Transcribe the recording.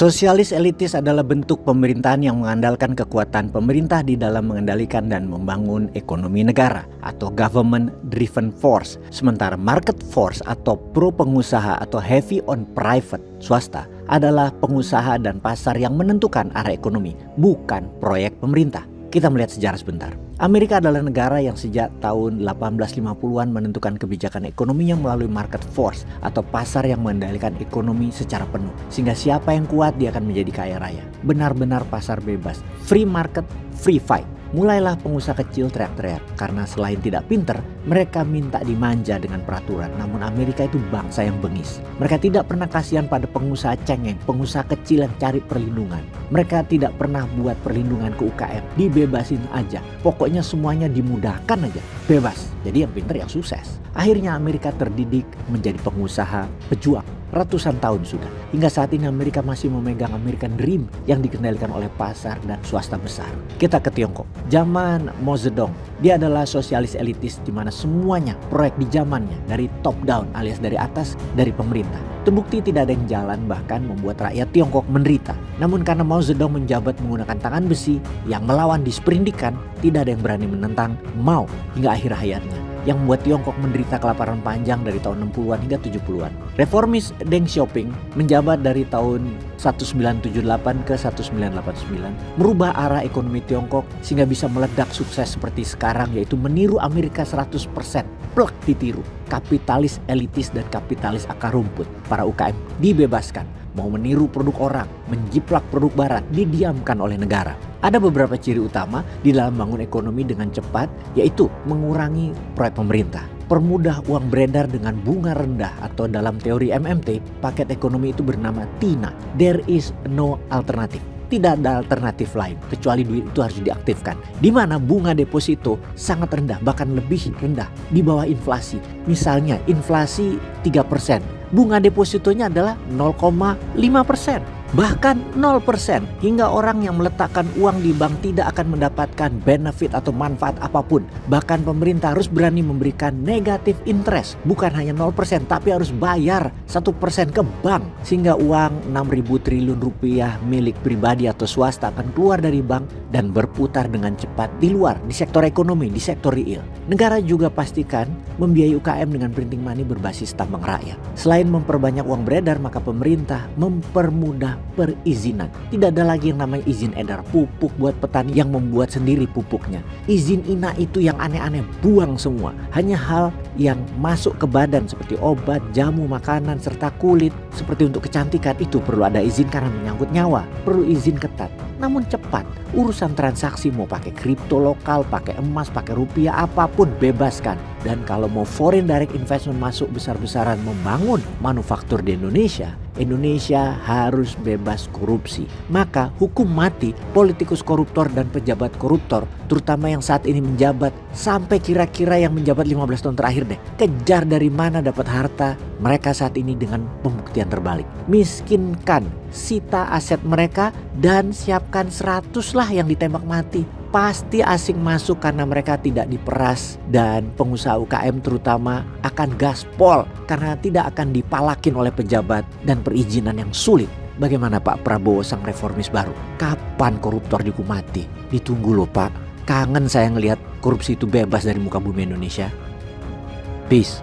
Sosialis elitis adalah bentuk pemerintahan yang mengandalkan kekuatan pemerintah di dalam mengendalikan dan membangun ekonomi negara atau government driven force. Sementara market force atau pro pengusaha atau heavy on private swasta adalah pengusaha dan pasar yang menentukan arah ekonomi, bukan proyek pemerintah. Kita melihat sejarah sebentar. Amerika adalah negara yang sejak tahun 1850-an menentukan kebijakan ekonominya melalui market force atau pasar yang mengendalikan ekonomi secara penuh. Sehingga siapa yang kuat dia akan menjadi kaya raya. Benar-benar pasar bebas. Free market, free fight. Mulailah pengusaha kecil teriak-teriak karena selain tidak pinter, mereka minta dimanja dengan peraturan. Namun Amerika itu bangsa yang bengis. Mereka tidak pernah kasihan pada pengusaha cengeng, pengusaha kecil yang cari perlindungan. Mereka tidak pernah buat perlindungan ke UKM, dibebasin aja. Pokoknya semuanya dimudahkan aja, bebas. Jadi yang pinter yang sukses. Akhirnya Amerika terdidik menjadi pengusaha pejuang. Ratusan tahun sudah. Hingga saat ini Amerika masih memegang American Dream yang dikendalikan oleh pasar dan swasta besar. Kita ke Tiongkok. Zaman Mao Zedong, dia adalah sosialis elitis di mana semuanya proyek di zamannya dari top down alias dari atas dari pemerintah. Terbukti tidak ada yang jalan bahkan membuat rakyat Tiongkok menderita. Namun karena Mao Zedong menjabat menggunakan tangan besi yang melawan disperindikan, tidak ada yang berani menentang Mao hingga akhir hayatnya, yang membuat Tiongkok menderita kelaparan panjang dari tahun 60-an hingga 70-an. Reformis Deng Xiaoping menjabat dari tahun 1978 ke 1989, merubah arah ekonomi Tiongkok sehingga bisa meledak sukses seperti sekarang, yaitu meniru Amerika 100%. Plek ditiru. Kapitalis elitis dan kapitalis akar rumput. Para UKM dibebaskan. Mau meniru produk orang, menjiplak produk barat, didiamkan oleh negara. Ada beberapa ciri utama di dalam bangun ekonomi dengan cepat, yaitu mengurangi proyek pemerintah. Permudah uang beredar dengan bunga rendah atau dalam teori MMT, paket ekonomi itu bernama TINA. There is no alternative. Tidak ada alternatif lain kecuali duit itu harus diaktifkan. Di mana bunga deposito sangat rendah, bahkan lebih rendah di bawah inflasi. Misalnya inflasi 3%, bunga depositonya adalah 0,5%. Bahkan 0%, hingga orang yang meletakkan uang di bank tidak akan mendapatkan benefit atau manfaat apapun. Bahkan pemerintah harus berani memberikan negatif interest, bukan hanya 0% tapi harus bayar 1% ke bank. Sehingga uang 6.000 triliun rupiah milik pribadi atau swasta akan keluar dari bank dan berputar dengan cepat di luar, di sektor ekonomi, di sektor real. Negara juga pastikan membiayai UKM dengan printing money berbasis tambang rakyat. Selain memperbanyak uang beredar, maka pemerintah mempermudah perizinan. Tidak ada lagi yang namanya izin edar pupuk buat petani yang membuat sendiri pupuknya. Izin INA itu yang aneh-aneh buang semua. Hanya hal yang masuk ke badan seperti obat, jamu, makanan, serta kulit seperti untuk kecantikan itu perlu ada izin karena menyangkut nyawa. Perlu izin ketat. Namun cepat. Urusan transaksi mau pakai kripto lokal, pakai emas, pakai rupiah, apapun bebaskan. Dan kalau mau foreign direct investment masuk besar-besaran membangun manufaktur di Indonesia, Indonesia harus bebas korupsi. Maka hukum mati politikus koruptor dan pejabat koruptor, terutama yang saat ini menjabat sampai kira-kira yang menjabat 15 tahun terakhir deh. Kejar dari mana dapat harta mereka saat ini dengan pembuktian terbalik. Miskinkan, sita aset mereka dan siapkan 100 lah yang ditembak mati. Pasti asing masuk karena mereka tidak diperas, dan pengusaha UKM terutama akan gaspol karena tidak akan dipalakin oleh pejabat dan perizinan yang sulit. Bagaimana Pak Prabowo sang reformis baru? Kapan koruptor dihukum mati? Ditunggu loh Pak. Kangen saya ngelihat korupsi itu bebas dari muka bumi Indonesia. Peace.